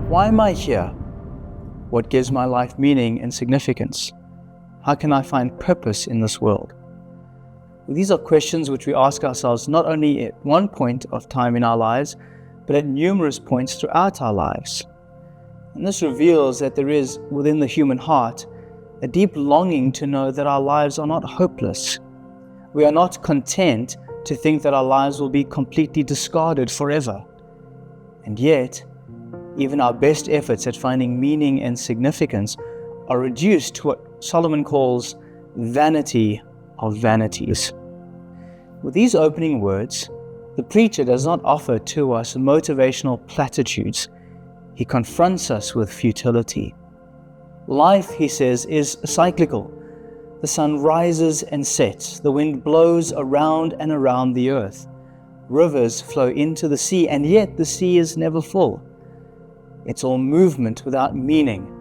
Why am I here? What gives my life meaning and significance? How can I find purpose in this world? These are questions which we ask ourselves not only at one point of time in our lives, but at numerous points throughout our lives. And this reveals that there is, within the human heart, a deep longing to know that our lives are not hopeless. We are not content to think that our lives will be completely discarded forever. And yet, even our best efforts at finding meaning and significance are reduced to what Solomon calls vanity of vanities. With these opening words, the preacher does not offer to us motivational platitudes. He confronts us with futility. Life, he says, is cyclical. The sun rises and sets. The wind blows around and around the earth. Rivers flow into the sea, and yet the sea is never full. It's all movement without meaning.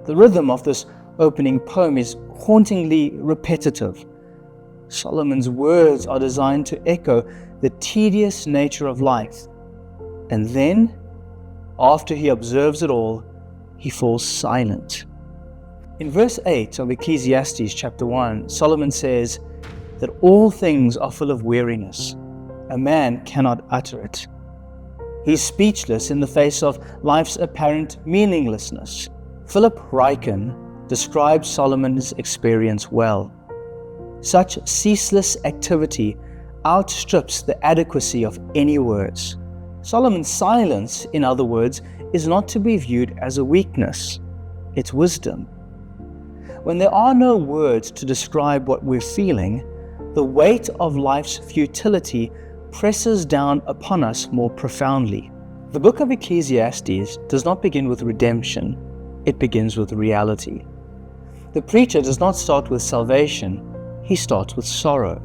The rhythm of this opening poem is hauntingly repetitive. Solomon's words are designed to echo the tedious nature of life. And then, after he observes it all, he falls silent. In verse 8 of Ecclesiastes chapter 1, Solomon says that all things are full of weariness. A man cannot utter it. He's speechless in the face of life's apparent meaninglessness. Philip Ryken describes Solomon's experience well. Such ceaseless activity outstrips the adequacy of any words. Solomon's silence, in other words, is not to be viewed as a weakness. It's wisdom. When there are no words to describe what we're feeling, the weight of life's futility presses down upon us more profoundly. The book of Ecclesiastes does not begin with redemption, it begins with reality. The preacher does not start with salvation, he starts with sorrow.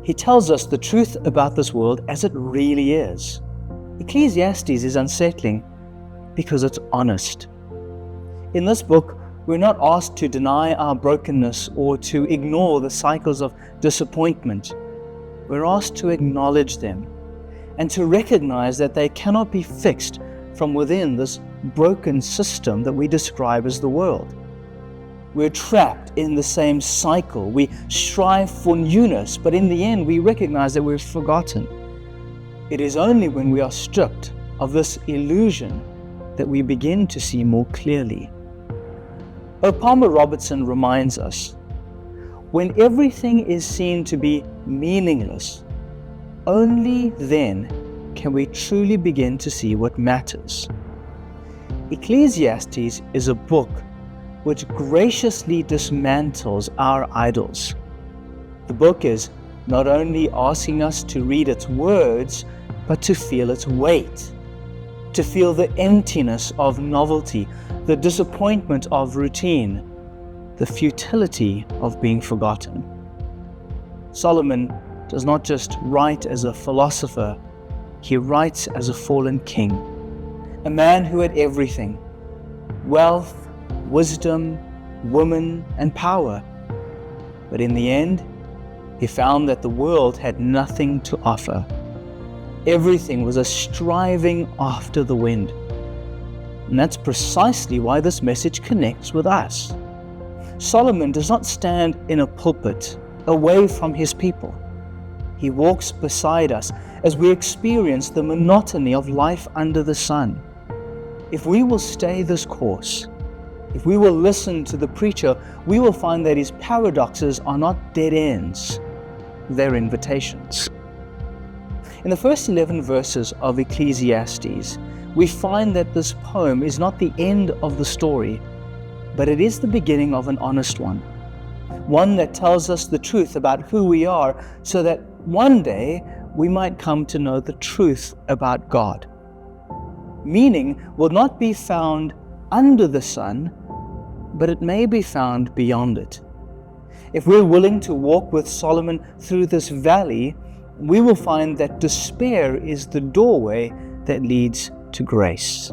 He tells us the truth about this world as it really is. Ecclesiastes is unsettling because it's honest. In this book, we're not asked to deny our brokenness or to ignore the cycles of disappointment. We're asked to acknowledge them and to recognize that they cannot be fixed from within this broken system that we describe as the world. We're trapped in the same cycle. We strive for newness, but in the end we recognize that we're forgotten. It is only when we are stripped of this illusion that we begin to see more clearly. O. Palmer Robertson reminds us, when everything is seen to be meaningless, only then can we truly begin to see what matters. Ecclesiastes is a book which graciously dismantles our idols. The book is not only asking us to read its words, but to feel its weight, to feel the emptiness of novelty, the disappointment of routine, the futility of being forgotten. Solomon does not just write as a philosopher, he writes as a fallen king, a man who had everything: wealth, wisdom, woman, and power. But in the end, he found that the world had nothing to offer. Everything was a striving after the wind. And that's precisely why this message connects with us. Solomon does not stand in a pulpit away from his people. He walks beside us as we experience the monotony of life under the sun. If we will stay this course, if we will listen to the preacher, we will find that his paradoxes are not dead ends, they're invitations. In the first 11 verses of Ecclesiastes, we find that this poem is not the end of the story, but it is the beginning of an honest one that tells us the truth about who we are, so that one day we might come to know the truth about God. Meaning will not be found under the sun, but it may be found beyond it. If we're willing to walk with Solomon through this valley, we will find that despair is the doorway that leads to grace.